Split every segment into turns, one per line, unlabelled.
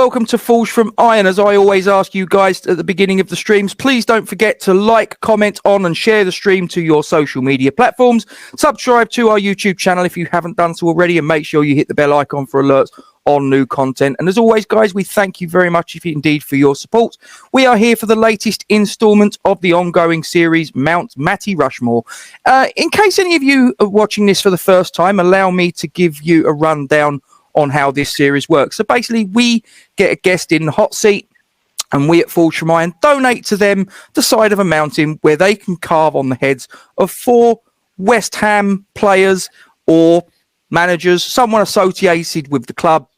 welcome to Forged from Iron. As I always ask you guys at the beginning of the streams, please don't forget to like, comment on and share the stream to your social media platforms. Subscribe to our YouTube channel if you haven't done so already, and make sure you hit the bell icon for alerts on new content. And as always, guys, we thank you very much indeed for your support. We are here for the latest installment of the ongoing series, Mount Matty Rushmore. In case any of you are watching this for the first time, allow me to give you a rundown on how this series works. So basically, we get a guest in the hot seat, and we at Forged from Iron donate to them the side of a mountain where they can carve on the heads of 4 West Ham players or managers, someone associated with the club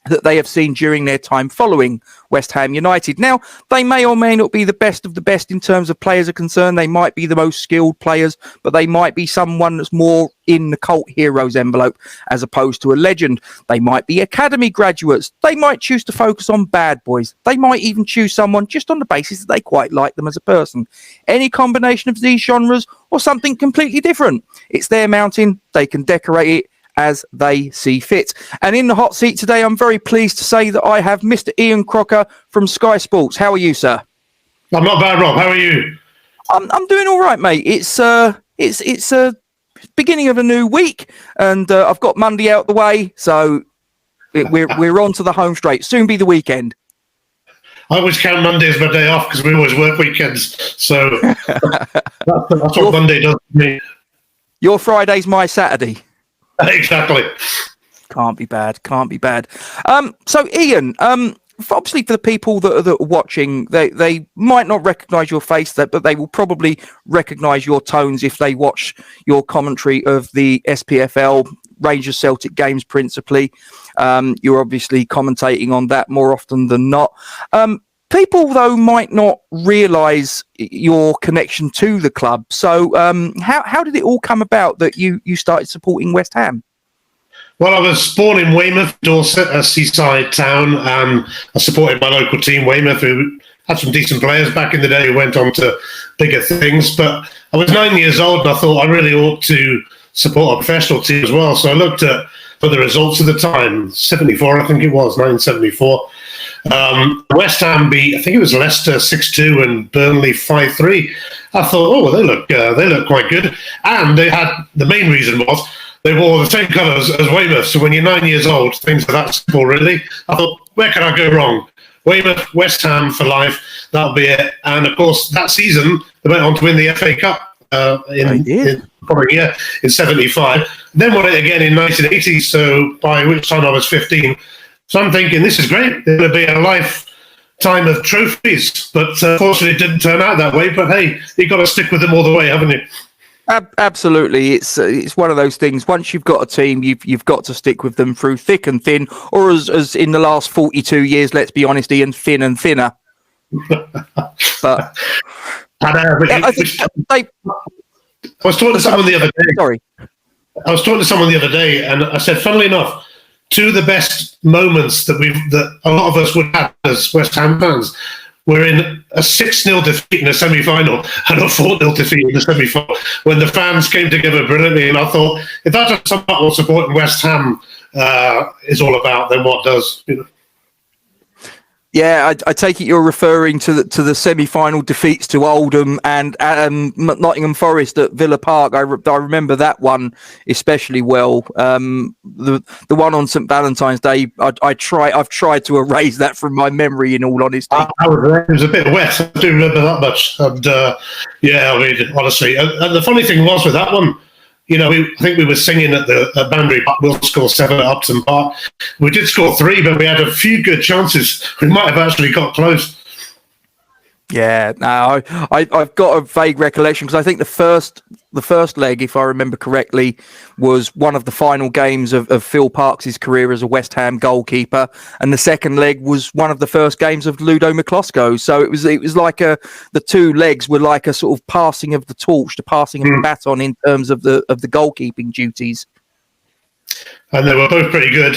that they have seen during their time following West Ham United. Now, they may or may not be the best of the best in terms of players are concerned. They might be the most skilled players, but they might be someone that's more in the cult heroes envelope as opposed to a legend. They might be academy graduates. They might choose to focus on bad boys. They might even choose someone just on the basis that they quite like them as a person. Any combination of these genres or something completely different. It's their mountain. They can decorate it as they see fit. And in the hot seat today, I'm very pleased to say that I have Mr. Ian Crocker from Sky Sports. How are you, sir?
I'm not bad, Rob. How are you?
I'm doing all right, mate. It's beginning of a new week, and I've got Monday out the way, so we're on to the home straight. Soon be the weekend.
I always count Monday as my day off because we always work weekends. So that's what Monday does to me.
Your Friday's my Saturday.
Exactly.
Can't be bad. So, Ian, obviously for the people that are watching, they might not recognise your face, but they will probably recognise your tones if they watch your commentary of the SPFL Rangers Celtic games principally. You're obviously commentating on that more often than not. People, though, might not realise your connection to the club. So how did it all come about that you started supporting West Ham?
Well, I was born in Weymouth, Dorset, a seaside town. I supported my local team, Weymouth, who had some decent players back in the day who went on to bigger things. But I was 9 years old and I thought I really ought to support a professional team as well. So I looked for the results of the time, 74, I think it was, 1974. West Ham beat, I think it was Leicester 6-2 and Burnley 5-3. I thought, they look quite good. And they had, the main reason was they wore the same colours as Weymouth. So when you're 9 years old, things are that simple, really. I thought, where can I go wrong? Weymouth, West Ham for life. That'll be it. And of course, that season they went on to win the FA Cup in 75. Then won it again in 1980. So by which time I was 15. So I'm thinking, this is great. There's going to be a lifetime of trophies. But unfortunately, it didn't turn out that way. But hey, you've got to stick with them all the way, haven't you?
Absolutely. It's one of those things. Once you've got a team, you've got to stick with them through thick and thin. Or as in the last 42 years, let's be honest, Ian, thin and thinner. But
I was talking to someone the other day.
Sorry.
I was talking to someone the other day, and I said, funnily enough, two of the best moments that a lot of us would have as West Ham fans were in a 6-0 defeat in a semi-final and a 4-0 defeat in the semi-final when the fans came together brilliantly. And I thought, if that's something what supporting West Ham is all about, then what does?
Yeah, I take it you're referring to the semi-final defeats to Oldham and Nottingham Forest at Villa Park. I remember that one especially well. The one on St Valentine's Day, I've tried to erase that from my memory. In all honesty,
it was a bit wet. I do remember that much. And honestly, and the funny thing was with that one. I think we were singing at Banbury Park. We'll score 7 at Upton Park. We did score 3, but we had a few good chances. We might have actually got close.
Yeah, no, I've got a vague recollection because I think the first leg, if I remember correctly, was one of the final games of Phil Parkes' career as a West Ham goalkeeper, and the second leg was one of the first games of Ludo McCloskey. So it was like the two legs were like a sort of passing of the torch, the passing of the baton in terms of the goalkeeping duties.
And they were both pretty good,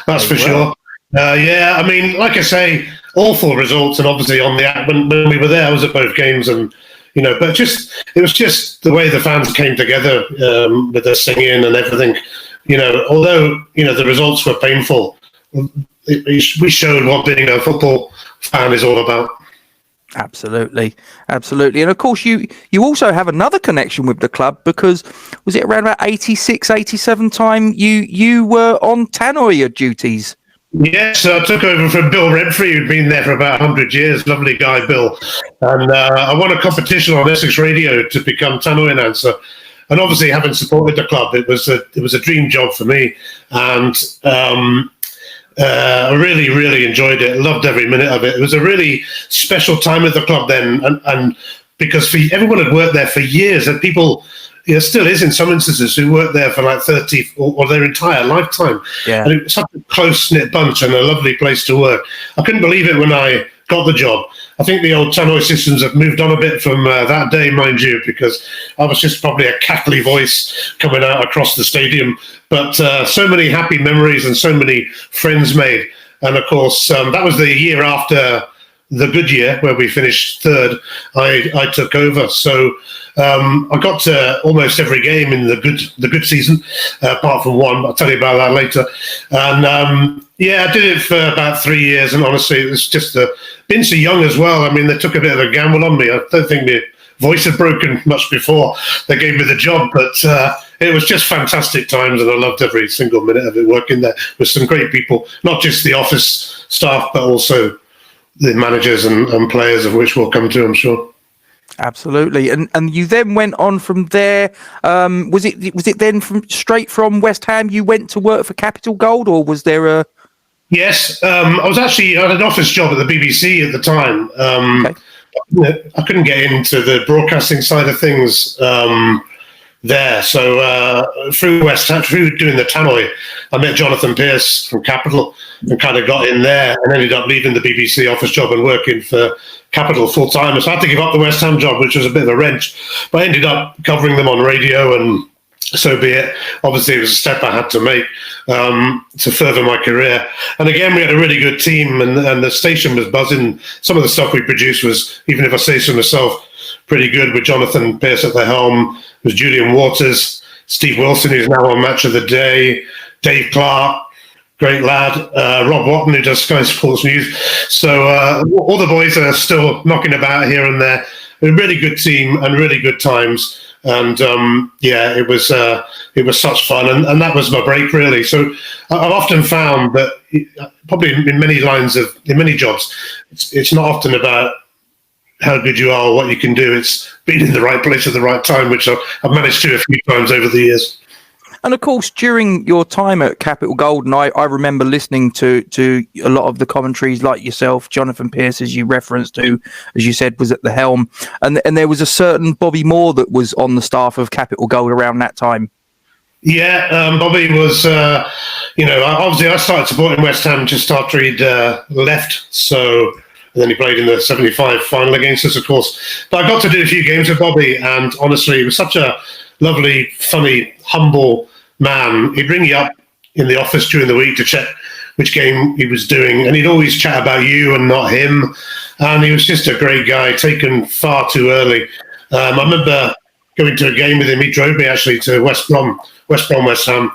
that's for sure. I mean, like I say, awful results, and obviously when we were there, I was at both games, and but it was just the way the fans came together with their singing and everything. Although the results were painful, we showed what being a football fan is all about.
Absolutely, absolutely. And of course, you also have another connection with the club, because was it around about 86, 87 time you were on tannoy duties?
Yes, I took over from Bill Redfrey, who'd been there for about 100 years. Lovely guy, Bill. And I won a competition on Essex Radio to become tannoy announcer. And obviously, having supported the club, it was a dream job for me. And I really, really enjoyed it. Loved every minute of it. It was a really special time at the club then, and because everyone had worked there for years, and people, still is in some instances, who worked there for like 30 or their entire lifetime.
Yeah.
And it was such a close-knit bunch and a lovely place to work. I couldn't believe it when I got the job. I think the old tannoy systems have moved on a bit from that day, mind you, because I was just probably a cackly voice coming out across the stadium. But so many happy memories and so many friends made. And of course, that was the year after the good year where we finished third. I took over. So I got to almost every game in the good season, apart from one. I'll tell you about that later. And I did it for about 3 years. And honestly, it was just been so young as well. I mean, they took a bit of a gamble on me. I don't think my voice had broken much before they gave me the job, but it was just fantastic times, and I loved every single minute of it, working there with some great people, not just the office staff, but also the managers and players, of which we'll come to, I'm sure.
Absolutely. And you then went on from there. Was it then straight from West Ham you went to work for Capital Gold, or was there a...
Yes, I had an office job at the BBC at the time.
Okay.
I couldn't get into the broadcasting side of things there. So through West Ham, through doing the tannoy, I met Jonathan Pearce from Capital and kind of got in there and ended up leaving the BBC office job and working for Capital full time. So I had to give up the West Ham job, which was a bit of a wrench, but I ended up covering them on radio, and so be it. Obviously, it was a step I had to make to further my career. And again, we had a really good team, and the station was buzzing. Some of the stuff we produced was, even if I say so myself, pretty good, with Jonathan Pearce at the helm. It was Julian Waters, Steve Wilson, who's now on Match of the Day, Dave Clark, great lad, Rob Watton, who does Sky Sports News. So all the boys are still knocking about here and there. A really good team and really good times. And it was such fun, and that was my break, really. So I've often found that probably in many jobs, it's not often about how good you are or what you can do. It's being in the right place at the right time, which I've managed to a few times over the years.
And of course, during your time at Capital Gold, and I remember listening to a lot of the commentaries, like yourself, Jonathan Pearce, as you referenced, who, as you said, was at the helm, and there was a certain Bobby Moore that was on the staff of Capital Gold around that time. Yeah,
Bobby was, obviously I started supporting West Ham just after he'd left, so. And then he played in the 75 final against us, of course. But I got to do a few games with Bobby, and honestly, he was such a lovely, funny, humble man. He'd ring you up in the office during the week to check which game he was doing, and he'd always chat about you and not him. And he was just a great guy, taken far too early. I remember going to a game with him. He drove me actually to West Brom, West Ham,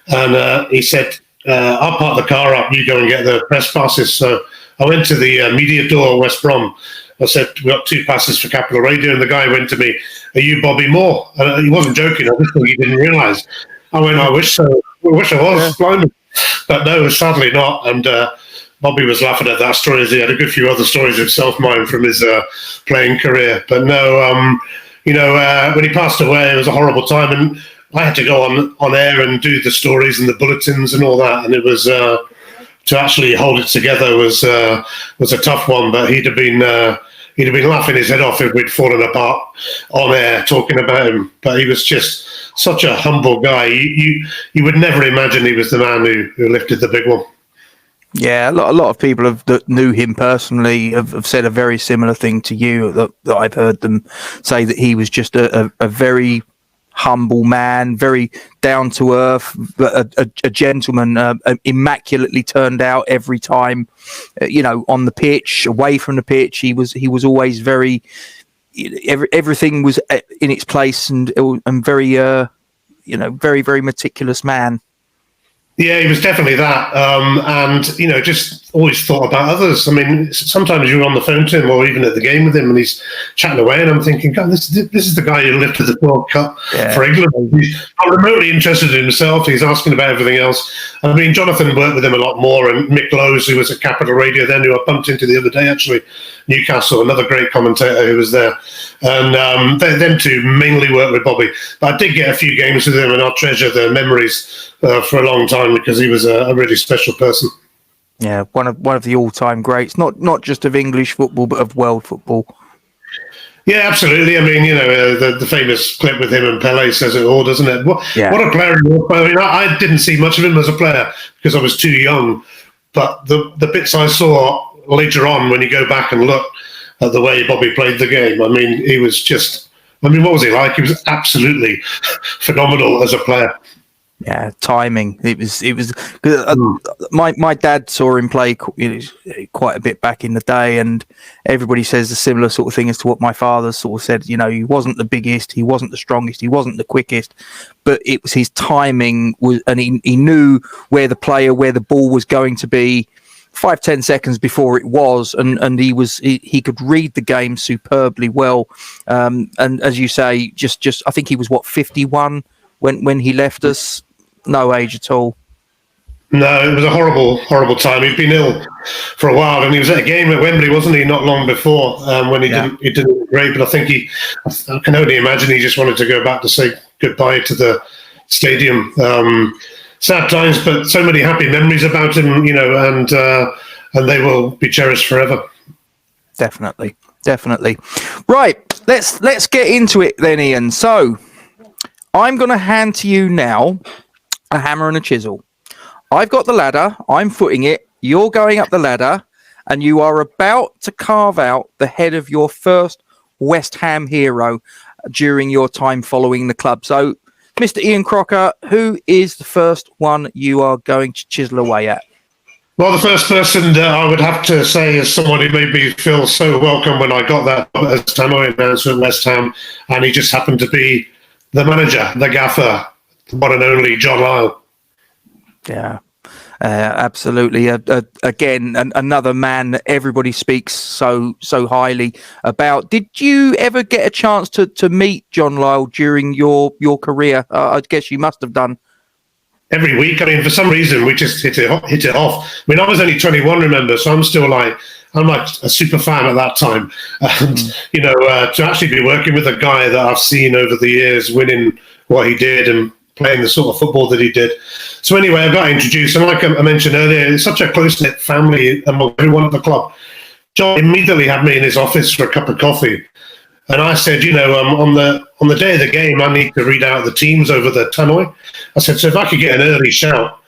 and he said, "I'll park the car up. You go and get the press passes." So I went to the media door at West Brom. I said, "We got 2 passes for Capital Radio," and the guy went to me, "Are you Bobby Moore?" And he wasn't joking. I just thought he didn't realise. I went, "I wish so. I wish I was." Yeah. But no, sadly not. And Bobby was laughing at that story, as he had a good few other stories himself, mine, from his playing career. But no, when he passed away, it was a horrible time, and I had to go on air and do the stories and the bulletins and all that, and it was. To actually hold it together was a tough one, but he'd have been laughing his head off if we'd fallen apart on air talking about him. But he was just such a humble guy. You would never imagine he was the man who lifted the big one.
Yeah, a lot of people that knew him personally have said a very similar thing to you. That I've heard them say that he was just a very humble man, very down to earth, a gentleman, immaculately turned out every time, on the pitch, away from the pitch. He was always very, everything was in its place, and very, very, very meticulous man.
Yeah, he was definitely that. And, you know, just always thought about others. I mean, sometimes you're on the phone to him or even at the game with him and he's chatting away and I'm thinking, God, this is the guy who lifted the World Cup for England. He's not remotely interested in himself. He's asking about everything else. I mean, Jonathan worked with him a lot more, and Mick Lowes, who was at Capital Radio then, who I bumped into the other day, actually, Newcastle, another great commentator who was there. And them two mainly worked with Bobby. But I did get a few games with him and I'll treasure the memories for a long time because he was a really special person.
Yeah, one of the all-time greats, not just of English football, but of world football.
Yeah, absolutely. I mean, you know, the famous clip with him and Pele says it all, doesn't it? What a player he was. I mean, I didn't see much of him as a player because I was too young. But the bits I saw later on, when you go back and look at the way Bobby played the game, I mean, he was just... I mean, what was he like? He was absolutely phenomenal as a player.
Yeah, timing. It was. My dad saw him play quite a bit back in the day, and everybody says a similar sort of thing as to what my father sort of said. You know, he wasn't the biggest, he wasn't the strongest, he wasn't the quickest, but it was his timing and he knew where the ball was going to be 5-10 seconds before it was, and he could read the game superbly well. And as you say, just I think he was 51 when he left us. No age at all.
No, it was a horrible time. He'd been ill for a while, and he was at a game at Wembley, wasn't he? Not long before, when he didn't look great. But I think I can only imagine he just wanted to go back to say goodbye to the stadium. Sad times, but so many happy memories about him, you know, and they will be cherished forever.
Definitely. Right, let's get into it then, Ian. So I'm going to hand to you now a hammer and a chisel. I've got the ladder, I'm footing it, you're going up the ladder, and you are about to carve out the head of your first West Ham hero during your time following the club. So, Mr. Ian Crocker, who is the first one you are going to chisel away at?
Well, the first person I would have to say is someone who made me feel so welcome when I got that as tannoy announcer at West Ham, and he just happened to be the manager, the gaffer, the one and only John Lyall.
Yeah, absolutely. Again, another man that everybody speaks so highly about. Did you ever get a chance to meet John Lyall during your career? I guess you must have done.
Every week. I mean, for some reason, we just hit it off. I mean, I was only 21, remember, so I'm like a super fan at that time. And, you know, to actually be working with a guy that I've seen over the years winning what he did and playing the sort of football that he did. So anyway, I got introduced, and like I mentioned earlier, it's such a close-knit family among everyone at the club. John immediately had me in his office for a cup of coffee. And I said, you know, on the day of the game, I need to read out the teams over the tannoy. I said, so if I could get an early shout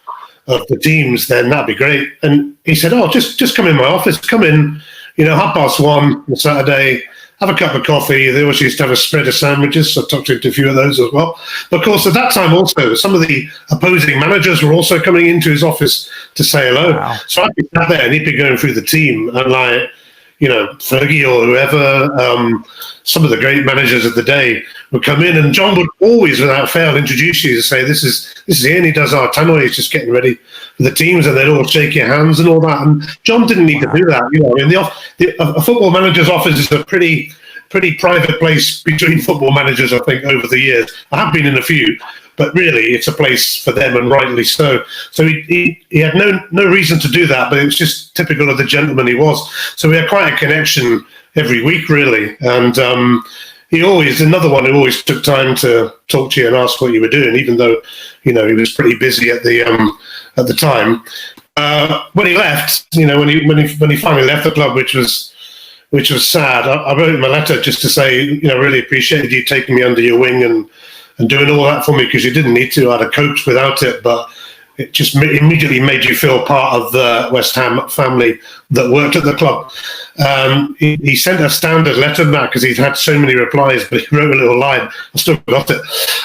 of the teams, then that'd be great. And he said, oh, just come in my office. Come in, you know, 1:30 on Saturday, have a cup of coffee. They always used to have a spread of sandwiches, so I talked to a few of those as well. But of course, at that time also, some of the opposing managers were also coming into his office to say hello. Wow. So I'd be sat there and he'd be going through the team and like, you know, Fergie or whoever, some of the great managers of the day would come in, and John would always, without fail, introduce you to say, this is Ian, he does our tannoy, he's just getting ready for the teams, and they'd all shake your hands and all that. And John didn't need to do that. You know, a football manager's office is a pretty private place between football managers, I think, over the years. I have been in a few, but really it's a place for them, and rightly so. So he had no reason to do that, but it was just typical of the gentleman he was. So we had quite a connection every week, really. And he always, another one who always took time to talk to you and ask what you were doing, even though, you know, he was pretty busy at the time. When he left, you know, when he finally left the club, which was sad, I wrote him a letter just to say, you know, really appreciated you taking me under your wing and doing all that for me, because you didn't need to. I'd have coped without it, but it just immediately made you feel part of the West Ham family that worked at the club. He sent a standard letter back because he'd had so many replies, but he wrote a little line. I still got it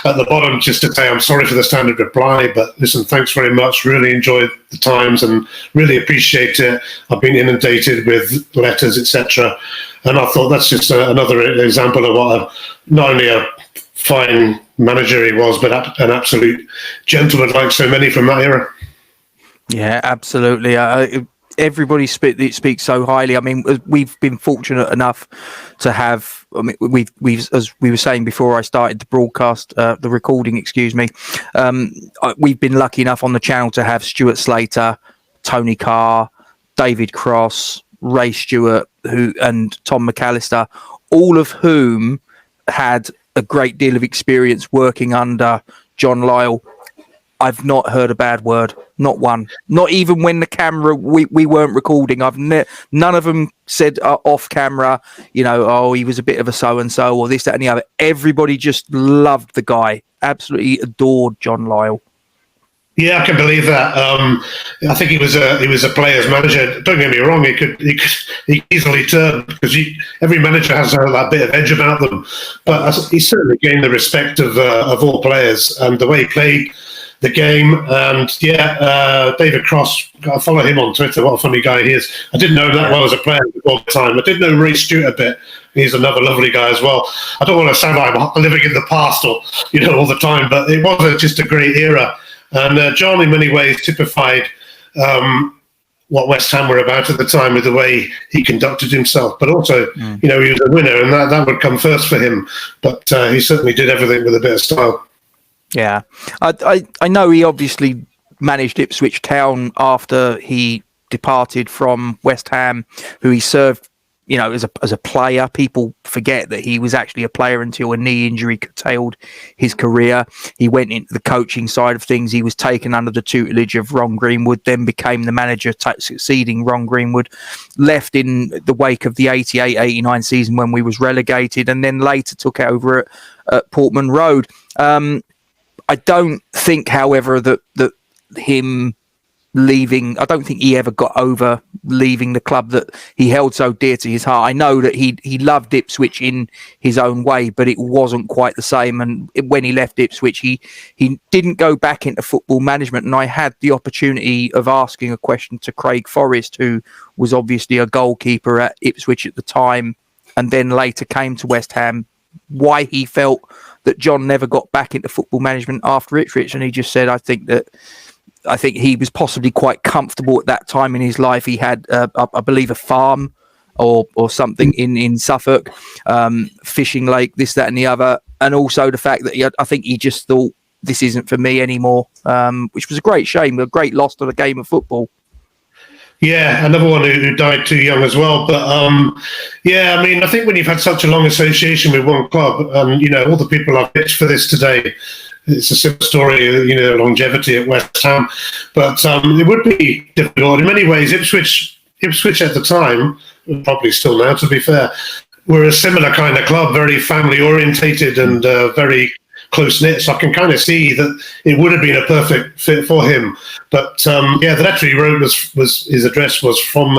at the bottom just to say, I'm sorry for the standard reply, but listen, thanks very much. Really enjoyed the times and really appreciate it. I've been inundated with letters, etc. And I thought that's just another example of what not only a fine manager he was, but an absolute gentleman, like so many from that era.
Yeah, absolutely. Everybody speaks so highly. I mean, we've been fortunate enough to have. I mean, we've as we were saying before I started the broadcast, the recording. Excuse me. We've been lucky enough on the channel to have Stuart Slater, Tony Carr, David Cross, Ray Stewart, and Tom McAllister, all of whom had a great deal of experience working under John Lyall. I've not heard a bad word, not one. Not even when the camera we weren't recording. None of them said off camera, oh, he was a bit of a so and so or this, that, and the other. Everybody just loved the guy, absolutely adored John Lyall.
Yeah, I can believe that. I think he was a player's manager. Don't get me wrong; he could easily turn, because every manager has that bit of edge about them. But he certainly gained the respect of all players, and the way he played the game. And David Cross, I follow him on Twitter. What a funny guy he is. I didn't know him that well as a player all the time. I did know Ray Stewart a bit. He's another lovely guy as well. I don't want to sound like I'm living in the past or all the time, but it was just a great era. And John, in many ways, typified what West Ham were about at the time with the way he conducted himself. But also, he was a winner, and that would come first for him. But he certainly did everything with a bit of style.
Yeah, I know he obviously managed Ipswich Town after he departed from West Ham, who he served, as a player. People forget that he was actually a player until a knee injury curtailed his career. He went into the coaching side of things. He was taken under the tutelage of Ron Greenwood, then became the manager succeeding Ron Greenwood, left in the wake of the 88-89 season when we was relegated, and then later took over at Portman Road. I don't think, however, that him leaving, I don't think he ever got over leaving the club that he held so dear to his heart. I know that he loved Ipswich in his own way, but it wasn't quite the same. And when he left Ipswich, he didn't go back into football management. And I had the opportunity of asking a question to Craig Forrest, who was obviously a goalkeeper at Ipswich at the time, and then later came to West Ham, why he felt that John never got back into football management after Ipswich. And he just said, I think he was possibly quite comfortable at that time in his life. He had, I believe, a farm or something in Suffolk, fishing lake, this, that, and the other. And also the fact that I think he just thought, this isn't for me anymore, which was a great shame, a great loss to the game of football.
Yeah, another one who died too young as well. But I mean, I think when you've had such a long association with one club, and all the people I've pitched for this today, it's a similar story, longevity at West Ham. But it would be difficult in many ways. Ipswich at the time, probably still now, to be fair, were a similar kind of club, very family orientated and very close knit. So I can kind of see that it would have been a perfect fit for him. But the letter he wrote was his address was from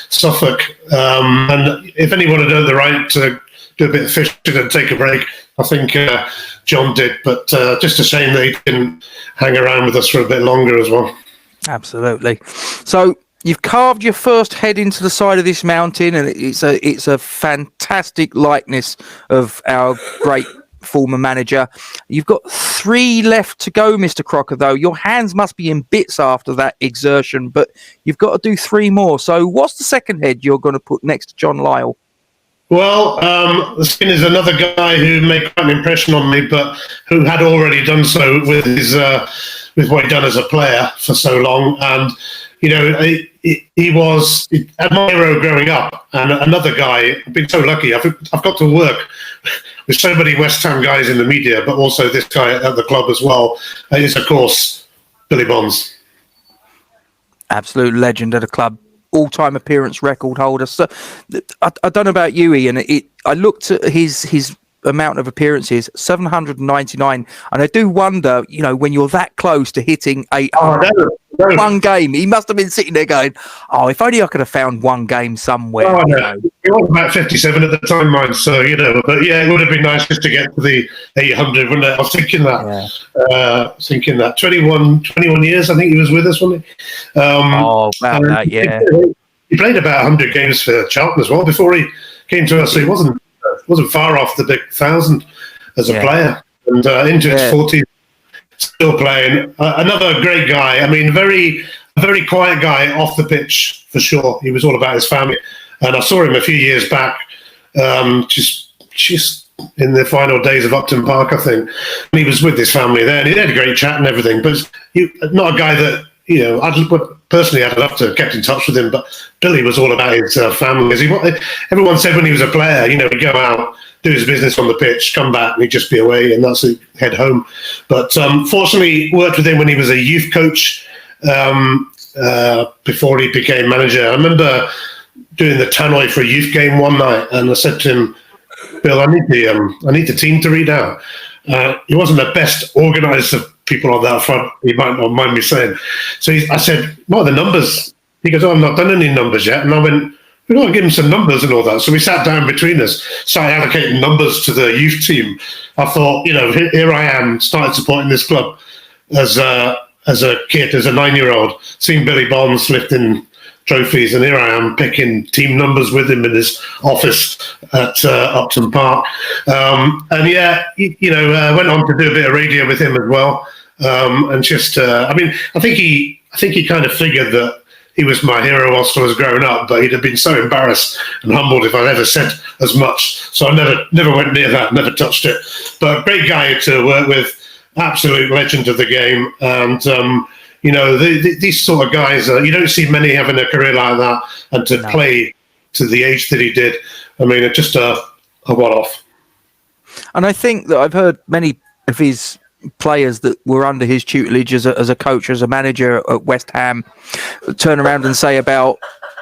Suffolk. And if anyone had earned the right to do a bit of fishing and take a break, I think John did. But just a shame that he didn't hang around with us for a bit longer as well.
Absolutely. So you've carved your first head into the side of this mountain, and it's a fantastic likeness of our great former manager. You've got 3 left to go, Mr. Crocker, though. Your hands must be in bits after that exertion, but you've got to do 3 more. So what's the second head you're going to put next to John Lyall?
Well, the Skin is another guy who made quite an impression on me, but who had already done so with his with what he'd done as a player for so long. And he was my hero growing up. And another guy, I've been so lucky. I've got to work with so many West Ham guys in the media, but also this guy at the club as well, is, of course, Billy Bonds. Absolute legend at the club. All-time appearance record holder. So, I don't know about you, Ian. I looked at his amount of appearances, 799, and I do wonder, when you're that close to hitting 800, one game, he must have been sitting there going, "Oh, if only I could have found one game somewhere." Oh, no. He was about 57 at the time, mine. So but yeah, it would have been nice just to get to the 800, wouldn't it? I was thinking that. 21 years, I think he was with us, wasn't he?
About that, yeah.
He played about 100 games for Charlton as well before he came to us. So he wasn't far off the big 1,000 as a player, and into his 40s, still playing. Another great guy. I mean, very a very quiet guy off the pitch for sure. He was all about his family, and I saw him a few years back, just in the final days of Upton Park, I think. And he was with his family there, and he had a great chat and everything. But not a guy that, you know, personally I'd love to have kept in touch with him. But Billy was all about his family. Everyone said when he was a player, you know, he'd go out, do his business on the pitch, come back, and he'd just be away, and that's it, head home. But fortunately, worked with him when he was a youth coach before he became manager. I remember doing the tannoy for a youth game one night, and I said to him, Bill, I need the team to read out. He wasn't the best organised of people on that front. He might not mind me saying. So I said, "What are the numbers?" He goes, "Oh, I've not done any numbers yet." And I went, "We got to give him some numbers and all that." So we sat down between us, started allocating numbers to the youth team. I thought, you know, here I am, started supporting this club as a kid, as a 9-year-old, seeing Billy Bonds lifting trophies, and here I am picking team numbers with him in his office at Upton Park. And yeah, you know, went on to do a bit of radio with him as well. And just, I mean, I think he kind of figured that he was my hero whilst I was growing up, but he'd have been so embarrassed and humbled if I'd ever said as much. So I never went near that, never touched it. But great guy to work with, absolute legend of the game. And, you know, these sort of guys, you don't see many having a career like that, and to play to the age that he did. I mean, it's just a one-off.
And I think that I've heard many of his players that were under his tutelage as a coach, as a manager at West Ham, turn around and say about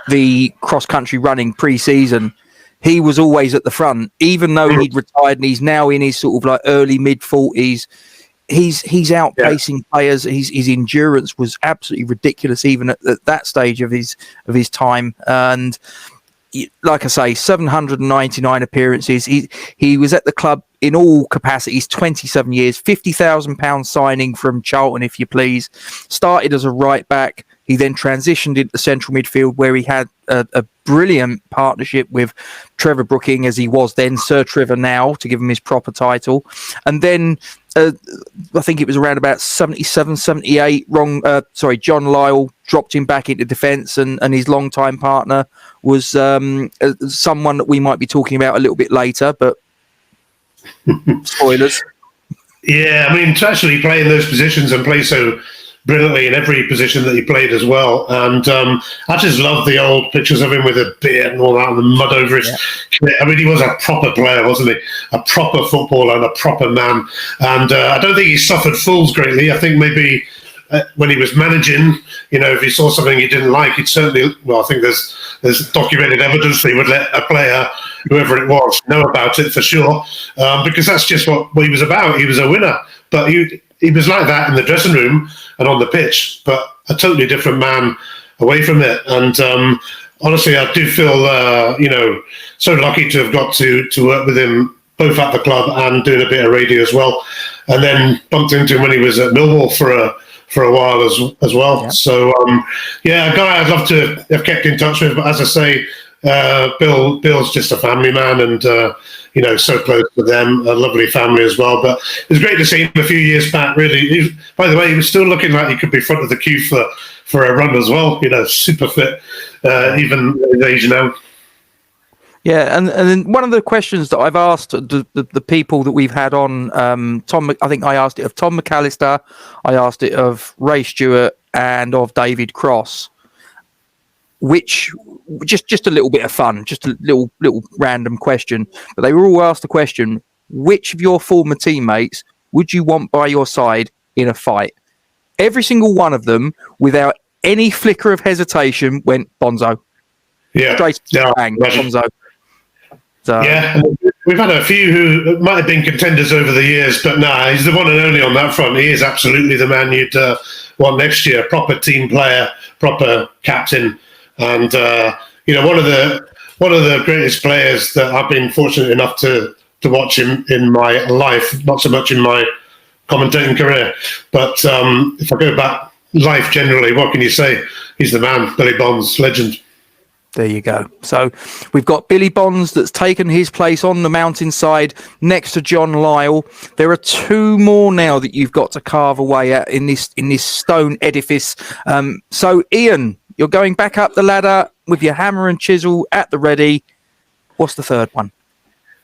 the cross-country running pre-season, he was always at the front, even though he'd retired and he's now in his sort of like early mid-40s. He's outpacing players. His endurance was absolutely ridiculous, even at that stage of his time. And like I say, 799 appearances. He was at the club in all capacities, 27 years, £50,000 signing from Charlton, if you please. Started as a right back. He then transitioned into central midfield, where he had a brilliant partnership with Trevor Brooking, as he was then Sir Trevor now, to give him his proper title. And then I think it was around about 77, 78, John Lyall dropped him back into defence, and his long-time partner was someone that we might be talking about a little bit later, but spoilers.
Yeah, I mean, to actually play in those positions and play so brilliantly in every position that he played as well. And I just love the old pictures of him with a beard and all that, and the mud over his kit. I mean, he was a proper player, wasn't he? A proper footballer and a proper man. And I don't think he suffered fools greatly. I think maybe when he was managing, you know, if he saw something he didn't like, he'd certainly, well, I think there's documented evidence that he would let a player, whoever it was, know about it for sure, because that's just what he was about. He was a winner. But he was like that in the dressing room and on the pitch, but a totally different man away from it. And honestly, I do feel, you know, so lucky to have got to work with him both at the club and doing a bit of radio as well. And then bumped into him when he was at Millwall for a while as well. Yeah. So, a guy I'd love to have kept in touch with. But as I say, Bill's just a family man, and you know, so close to them, a lovely family as well. But it was great to see him a few years back. Really, by the way, he was still looking like he could be front of the queue for a run as well. You know, super fit, even at his age now.
Yeah, and then one of the questions that I've asked the people that we've had on, Tom, I think I asked it of Tom McAllister, I asked it of Ray Stewart, and of David Cross. Which, just a little bit of fun, just a little random question, but they were all asked the question: which of your former teammates would you want by your side in a fight? Every single one of them, without any flicker of hesitation, went Bonzo.
Yeah,
straight bang, Bonzo. So,
yeah, we've had a few who might have been contenders over the years, but he's the one and only on that front. He is absolutely the man you'd want next year. Proper team player, proper captain. And you know, one of the greatest players that I've been fortunate enough to watch him in my life, not so much in my commentating career, but if I go back life generally, what can you say? He's the man, Billy Bonds, legend.
There you go. So we've got Billy Bonds that's taken his place on the mountainside next to John Lyall. There are two more now that you've got to carve away at in this stone edifice. So Ian, you're going back up the ladder with your hammer and chisel at the ready. What's the third one?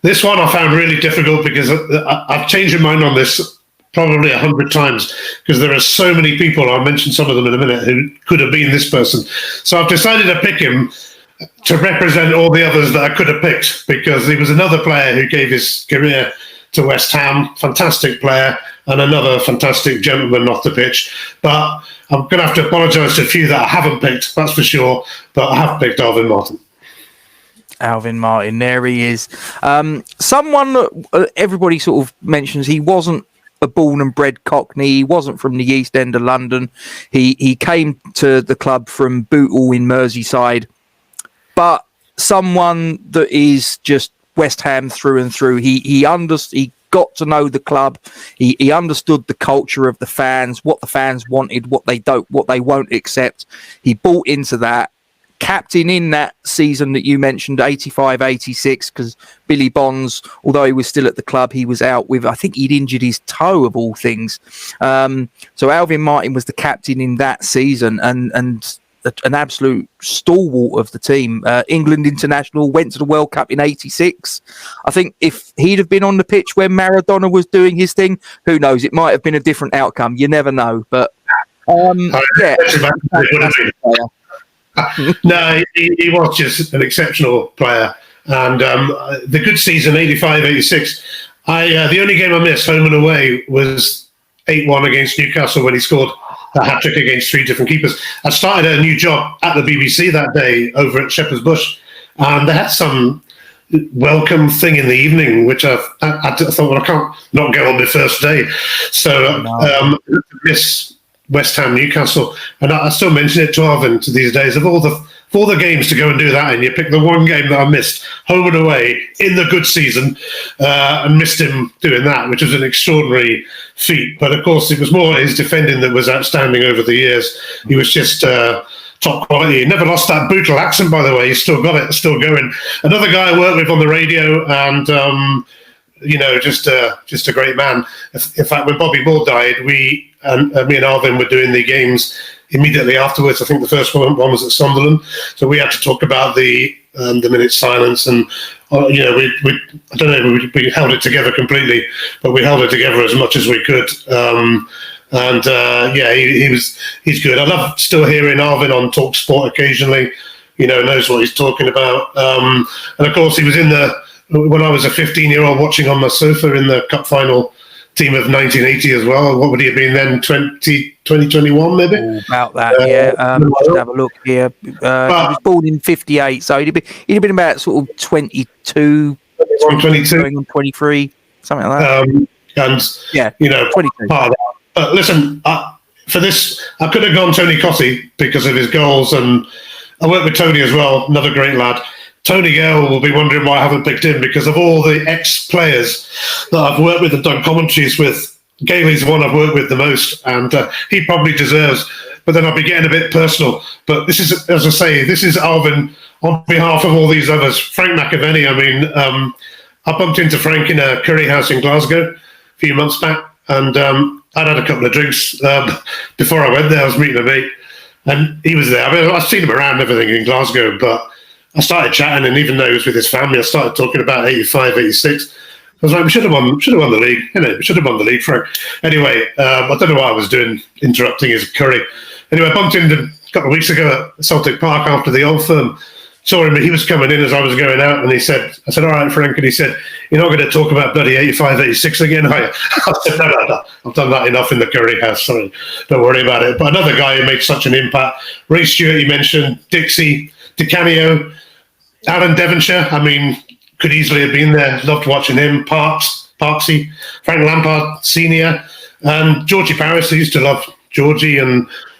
This one I found really difficult because I've changed my mind on this probably 100 times because there are so many people, I'll mention some of them in a minute, who could have been this person. So I've decided to pick him to represent all the others that I could have picked, because he was another player who gave his career to West Ham, fantastic player, and another fantastic gentleman off the pitch. But I'm going to have to apologise to a few that I haven't picked, that's for sure, but I have picked Alvin Martin.
Alvin Martin, there he is. Someone that everybody sort of mentions, he wasn't a born and bred Cockney. He wasn't from the East End of London. He came to the club from Bootle in Merseyside. But someone that is just West Ham through and through. He got to know the club. He understood the culture of the fans, what the fans wanted, what they won't accept. He bought into that. Captain in that season that you mentioned, 85-86, because Billy Bonds, although he was still at the club, he was out with, I think he'd injured his toe of all things. So Alvin Martin was the captain in that season, and an absolute stalwart of the team. England international, went to the World Cup in 86. I think if he'd have been on the pitch when Maradona was doing his thing, who knows, it might have been a different outcome. You never know. But yeah.
No, he was just an exceptional player. And the good season, 85-86, the only game I missed, home and away, was 8-1 against Newcastle when he scored a hat-trick against three different keepers. I started a new job at the BBC that day over at Shepherd's Bush, and they had some welcome thing in the evening, which I thought, well, I can't not go on the first day. So miss West Ham, Newcastle, and I still mention it to Alvin to these days. Of all the games to go and do that, and you pick the one game that I missed, home and away, in the good season, and missed him doing that, which was an extraordinary feat. But of course, it was more his defending that was outstanding over the years. He was just top quality. He never lost that brutal accent, by the way. He's still got it, still going. Another guy I worked with on the radio, and just a great man. In fact, when Bobby Moore died, me and Alvin were doing the games immediately afterwards. I think the first one was at Sunderland, so we had to talk about the minute silence, and we I don't know, we held it together completely, but we held it together as much as we could. He's good. I love still hearing Alvin on Talk Sport occasionally. Knows what he's talking about, and of course he was when I was a 15-year-old watching on my sofa in the cup final team of 1980 as well. What would he have been then? 2021 maybe?
About that, yeah. Just have a look here. He was born in 58, so he'd have been about sort of 22, going on 23, something like that. 22. Part of that. But
listen, for this, I could have gone Tony Cottee because of his goals, and I worked with Tony as well, another great lad. Tony Gale will be wondering why I haven't picked him, because of all the ex-players that I've worked with and done commentaries with, Gailey's the one I've worked with the most, and he probably deserves. But then I'll be getting a bit personal. But this is, as I say, this is Alvin on behalf of all these others. Frank McAvenny, I bumped into Frank in a curry house in Glasgow a few months back, and I'd had a couple of drinks before I went there. I was meeting a mate, and he was there. I've seen him around everything in Glasgow, but I started chatting, and even though he was with his family, I started talking about 85-86. I was like, we should have won the league. We should have won the league, Frank. Anyway, I don't know what I was doing, interrupting his curry. Anyway, I bumped into a couple of weeks ago at Celtic Park after the Old Firm. Saw him, he was coming in as I was going out, and I said, all right, Frank, and he said, you're not going to talk about bloody 85-86 again, are you? I said, no, I've done that enough in the curry house, sorry, don't worry about it. But another guy who made such an impact, Ray Stewart, you mentioned, Dixie, DiCanio, Alan Devonshire, could easily have been there. Loved watching him. Parksy, Frank Lampard Senior, and Georgie Paris. I used to love Georgie,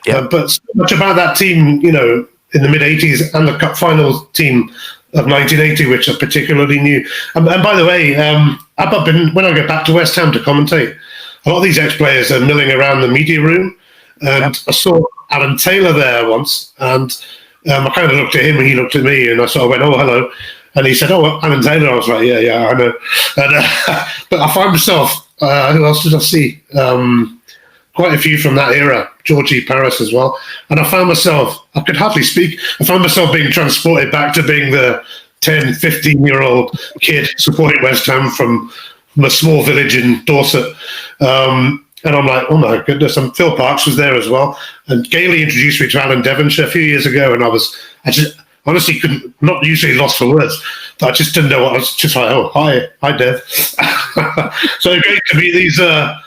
but so much about that team, in the mid '80s, and the Cup Finals team of 1980, which I particularly knew. And by the way, when I get back to West Ham to commentate, a lot of these ex-players are milling around the media room, and I saw Alan Taylor there once, and I kind of looked at him and he looked at me, and I sort of went, "Oh, hello," and he said, "Oh, Alan Taylor." I was like, "Yeah, I know." And, but I find myself, who else did I see? Quite a few from that era, Georgie Paris as well. And I found myself, I could hardly speak. I found myself being transported back to being the 10, 15-year-old kid supporting West Ham from a small village in Dorset. And I'm like, oh my goodness, and Phil Parkes was there as well. And Gailey introduced me to Alan Devonshire a few years ago, and I just honestly not usually lost for words. I just didn't know what. I was just like, oh, hi Dev. So great to meet these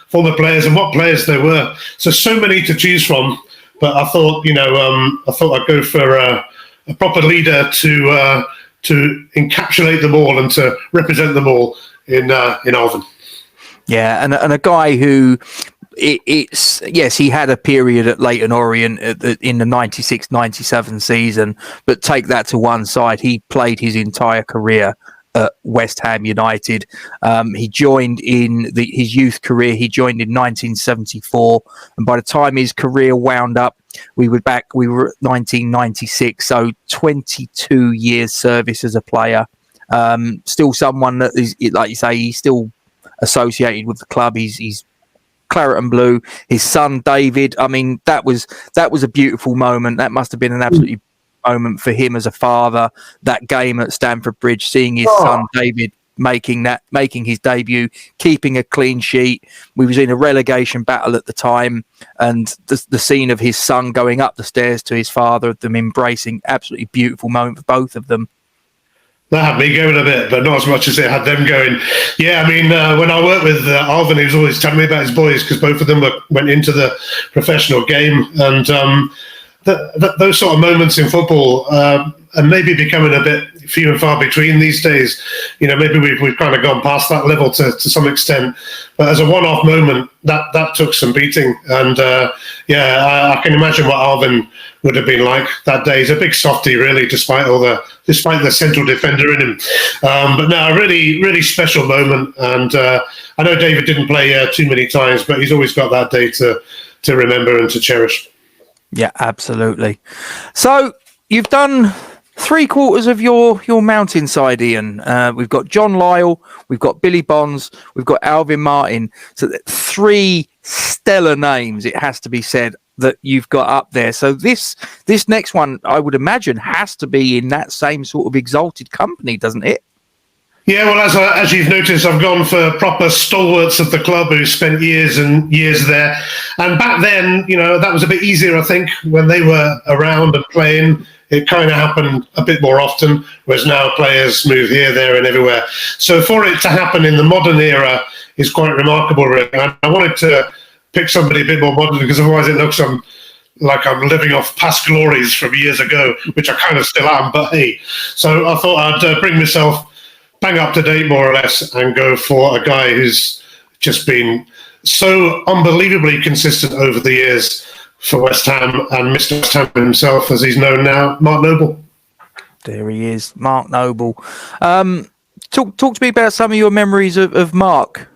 former players, and what players they were. So many to choose from. But I thought, I'd go for a proper leader to encapsulate them all and to represent them all in Alvin.
Yeah, and a guy who yes, he had a period at Leyton Orient in the 96-97 season, but take that to one side, he played his entire career at West Ham United. He joined in his youth career. He joined in 1974, and by the time his career wound up, we were at 1996. So 22 years service as a player. Still someone that is, like you say, he's still associated with the club. He's claret and blue. His son David, I mean, that was a beautiful moment. That must have been an absolutely moment for him as a father. That game at Stamford Bridge, seeing his son David making his debut, keeping a clean sheet. We was in a relegation battle at the time, and the scene of his son going up the stairs to his father, them embracing, absolutely beautiful moment for both of them.
That had me going a bit, but not as much as it had them going. Yeah, I mean, when I worked with Alvin, he was always telling me about his boys, because both of them went into the professional game. And those sort of moments in football are maybe becoming a bit few and far between these days. Maybe we've kind of gone past that level to some extent. But as a one-off moment, that took some beating. And I can imagine what Alvin would have been like that day. He's a big softy, really, despite the central defender in him. But no, a really, really special moment. And I know David didn't play too many times, but he's always got that day to remember and to cherish.
Yeah, absolutely. So you've done 3/4 of your mountainside, Ian. We've got John Lyall, we've got Billy Bonds, we've got Alvin Martin. So 3 stellar names, it has to be said, that you've got up there. So this next one, I would imagine, has to be in that same sort of exalted company, doesn't it?
Yeah, well, as you've noticed, I've gone for proper stalwarts of the club who spent years and years there. And back then, that was a bit easier, I think, when they were around and playing. It kind of happened a bit more often, whereas now players move here, there, and everywhere. So for it to happen in the modern era is quite remarkable, really. And I wanted to pick somebody a bit more modern, because otherwise it looks like I'm living off past glories from years ago, which I kind of still am. But hey, so I thought I'd bring myself bang up to date, more or less, and go for a guy who's just been so unbelievably consistent over the years for West Ham, and Mr. West Ham himself, as he's known now, Mark Noble.
There he is, Mark Noble. Talk to me about some of your memories of Mark.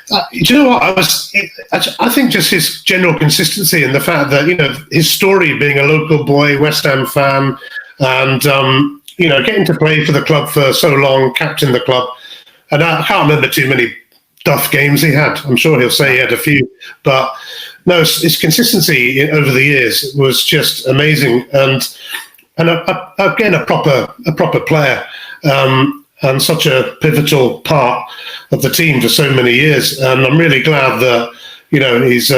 Do you know what? I think just his general consistency, and the fact that, his story, being a local boy, West Ham fan, and getting to play for the club for so long, captain the club, and I can't remember too many duff games he had. I'm sure he'll say he had a few, but no, his consistency over the years was just amazing, and again a proper player, and such a pivotal part of the team for so many years. And I'm really glad that he's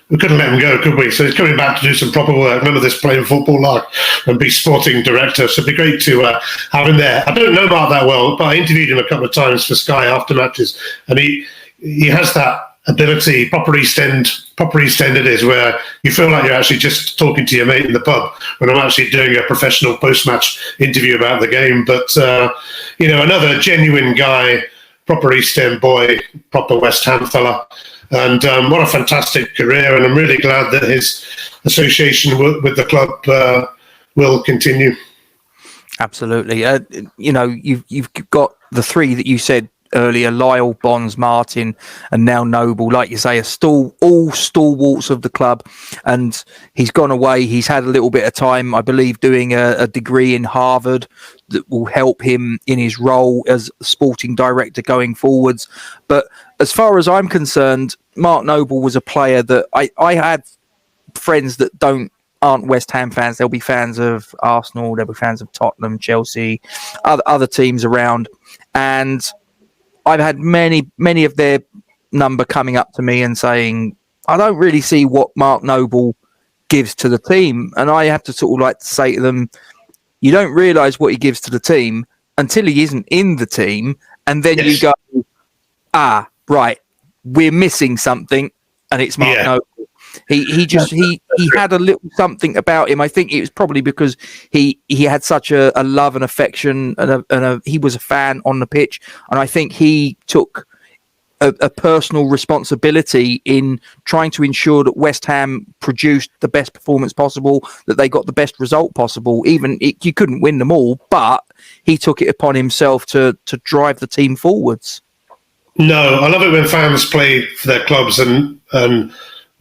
we couldn't let him go, could we? So he's coming back to do some proper work. None of this playing football like and be sporting director. So it'd be great to have him there. I don't know Mark that well, but I interviewed him a couple of times for Sky after matches, and he has that ability, proper East End it is, where you feel like you're actually just talking to your mate in the pub when I'm actually doing a professional post-match interview about the game. But another genuine guy, proper East End boy, proper West Ham fella. And what a fantastic career, and I'm really glad that his association with the club will continue.
Absolutely. You've got the 3 that you said earlier, Lyall, Bonds, Martin, and now Noble, like you say, are all stalwarts of the club. And he's gone away. He's had a little bit of time, I believe, doing a degree in Harvard that will help him in his role as sporting director going forwards. But as far as I'm concerned, Mark Noble was a player that I had friends that aren't West Ham fans. They'll be fans of Arsenal, they'll be fans of Tottenham, Chelsea, other teams around. And I've had many of their number coming up to me and saying, I don't really see what Mark Noble gives to the team. And I have to sort of like to say to them, you don't realise what he gives to the team until he isn't in the team. And then you go, right, we're missing something, and it's Mark Noble. He had a little something about him. I think it was probably because he had such a love and affection, and he was a fan on the pitch, and I think he took a personal responsibility in trying to ensure that West Ham produced the best performance possible, that they got the best result possible. You couldn't win them all, but he took it upon himself to drive the team forwards.
No, I love it when fans play for their clubs, and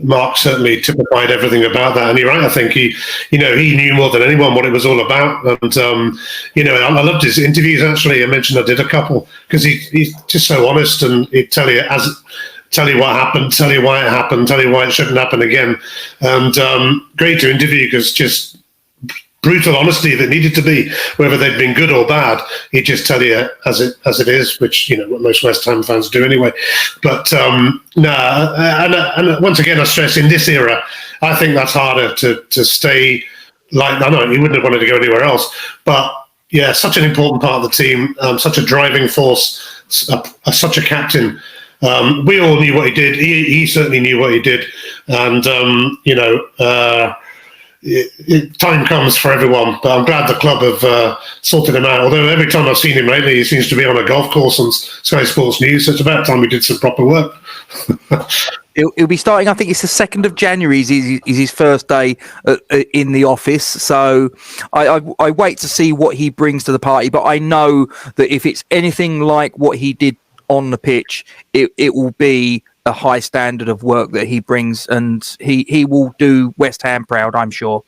Mark certainly typified everything about that. And you're right, I think he knew more than anyone what it was all about. And, I loved his interviews, actually. I mentioned I did a couple, because he's just so honest, and he'd tell you what happened, tell you why it happened, tell you why it shouldn't happen again. And great to interview, because just brutal honesty that needed to be, whether they'd been good or bad. He'd just tell you as it is, which what most West Ham fans do anyway. But and once again, I stress, in this era, I think that's harder to stay. Like, I know he wouldn't have wanted to go anywhere else, but yeah, such an important part of the team, such a driving force, such a captain. We all knew what he did. He certainly knew what he did, and time comes for everyone, but I'm glad the club have sorted him out. Although every time I've seen him lately, he seems to be on a golf course on Sky Sports News. So it's about time we did some proper work.
He'll be starting, I think it's the 2nd of January is his first day in the office. So I wait to see what he brings to the party. But I know that if it's anything like what he did on the pitch, it will be a high standard of work that he brings, and he will do West Ham proud, I'm sure.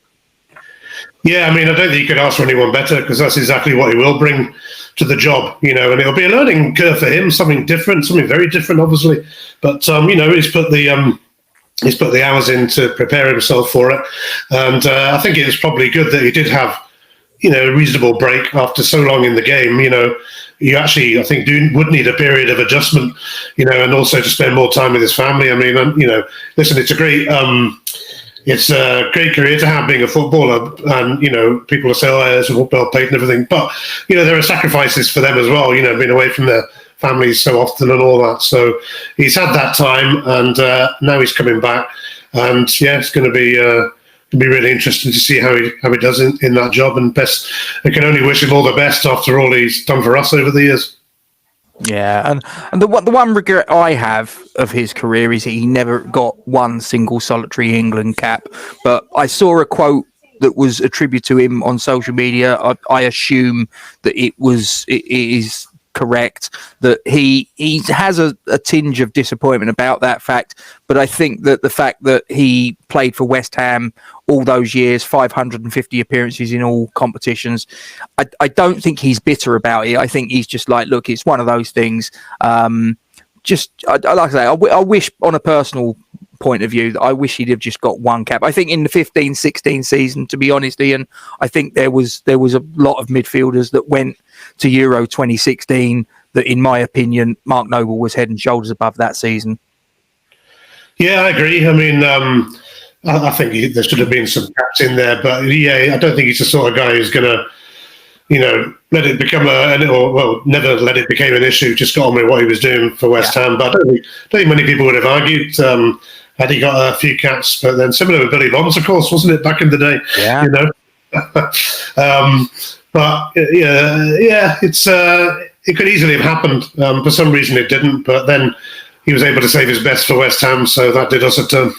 Yeah, I mean, I don't think you could ask for anyone better, because that's exactly what he will bring to the job, and it'll be a learning curve for him, something different, something very different, obviously. But he's put the hours in to prepare himself for it, and I think it was probably good that he did have a reasonable break after so long in the game. You actually, I think, would need a period of adjustment, and also to spend more time with his family. I mean, listen, it's a great career to have, being a footballer, and people will say, "Oh, it's well paid and everything," but there are sacrifices for them as well. Being away from their families so often and all that. So he's had that time, and now he's coming back, and it's going to be. It'll be really interesting to see how he does in that job, and I can only wish him all the best after all he's done for us over the years.
Yeah, and the one regret I have of his career is he never got one single solitary England cap. But I saw a quote that was attributed to him on social media. I assume that it is correct, that he has a tinge of disappointment about that fact. But I think that the fact that he played for West Ham all those years, 550 appearances in all competitions, I don't think he's bitter about it. I think he's just like, look, it's one of those things. Like I say, I wish, on a personal point of view, I wish he'd have just got one cap. I think in the 15-16 season, to be honest, Ian, I think there was a lot of midfielders that went to Euro 2016 that, in my opinion, Mark Noble was head and shoulders above that season. Yeah, I agree. I mean, I think there should have been some caps in there, but I don't think he's the sort of guy who's going to, let it become never let it become an issue. Just got on with what he was doing for West Ham. But I don't think many people would have argued had he got a few caps. But then similar with Billy Bonds, of course, wasn't it, back in the day? Yeah.
But it could easily have happened. For some reason, it didn't. But then he was able to save his best for West Ham, so that did us a turn.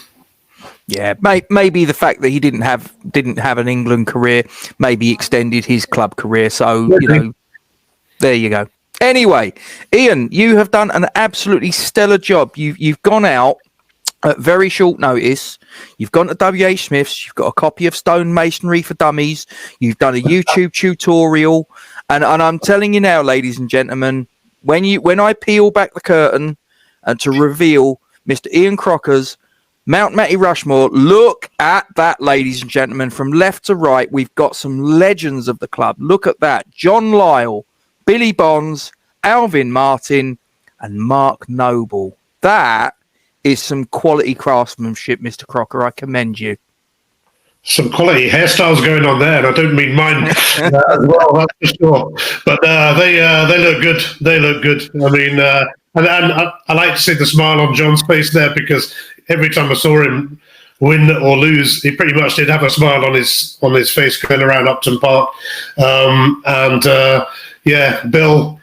Yeah, maybe the fact that he didn't have an England career maybe extended his club career. So there you go. Anyway, Ian, you have done an absolutely stellar job. You've gone out at very short notice. You've gone to WH Smith's. You've got a copy of Stone Masonry for Dummies. You've done a YouTube tutorial, and I'm telling you now, ladies and gentlemen, when I peel back the curtain and to reveal Mr. Ian Crocker's Mount Matty Rushmore, look at that, ladies and gentlemen, from left to right. We've got some legends of the club. Look at that: John Lyall, Billy Bonds, Alvin Martin, and Mark Noble. That is some quality craftsmanship, Mr. Crocker. I commend you.
Some quality hairstyles going on there, and I don't mean mine as well, that's for sure. But they look good. They look good. I mean, and I like to see the smile on John's face there, because every time I saw him win or lose, he pretty much did have a smile on his face going around Upton Park. Yeah, Bill,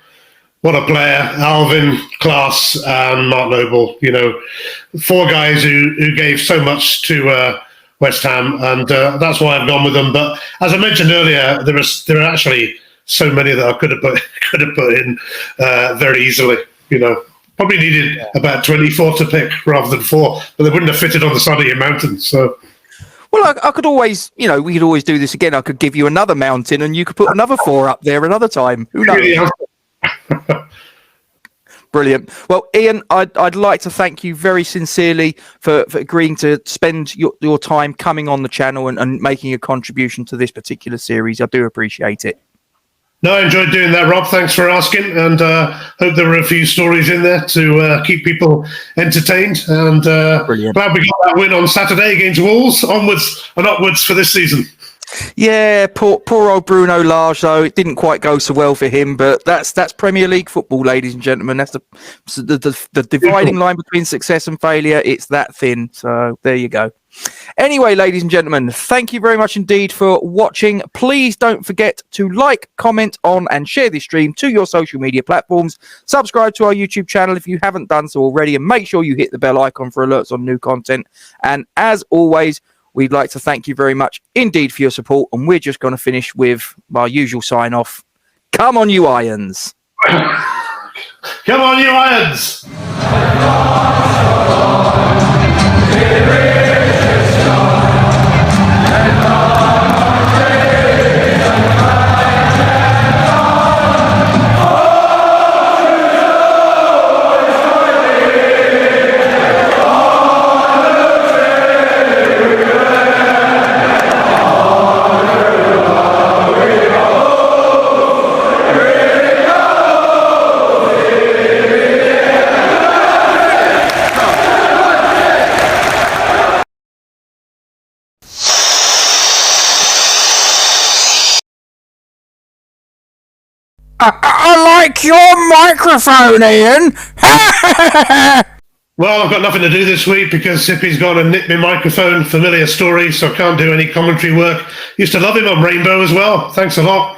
what a player. Alvin, class, and Mark Noble. You know, 4 guys who gave so much to West Ham, and that's why I've gone with them. But as I mentioned earlier, there are actually so many that I could have put in very easily. You know, probably needed about 24 to pick rather than 4, but they wouldn't have fitted on the side of your mountain. So.
Well, I could always, you know, we could always do this again. I could give you another mountain, and you could put another 4 up there another time. Who knows? Brilliant. Well, Ian, I'd like to thank you very sincerely for agreeing to spend your time coming on the channel and making a contribution to this particular series. I do appreciate it.
No, I enjoyed doing that, Rob. Thanks for asking, and hope there were a few stories in there to keep people entertained. And glad we got that win on Saturday against Wolves. Onwards and upwards for this season.
Yeah, poor old Bruno Lage, though. It didn't quite go so well for him, but that's Premier League football, ladies and gentlemen. That's the dividing line between success and failure. It's that thin. So there you go. Anyway, ladies and gentlemen, thank you very much indeed for watching. Please don't forget to like, comment on, and share this stream to your social media platforms. Subscribe to our YouTube channel if you haven't done so already, and make sure you hit the bell icon for alerts on new content. And as always, we'd like to thank you very much indeed for your support, and we're just going to finish with our usual sign-off. Come on, you Irons!
Come on, you Irons!
I like your microphone, Ian.
Well, I've got nothing to do this week because Sippy's gone and nicked my microphone. Familiar story, so I can't do any commentary work. Used to love him on Rainbow as well. Thanks a lot.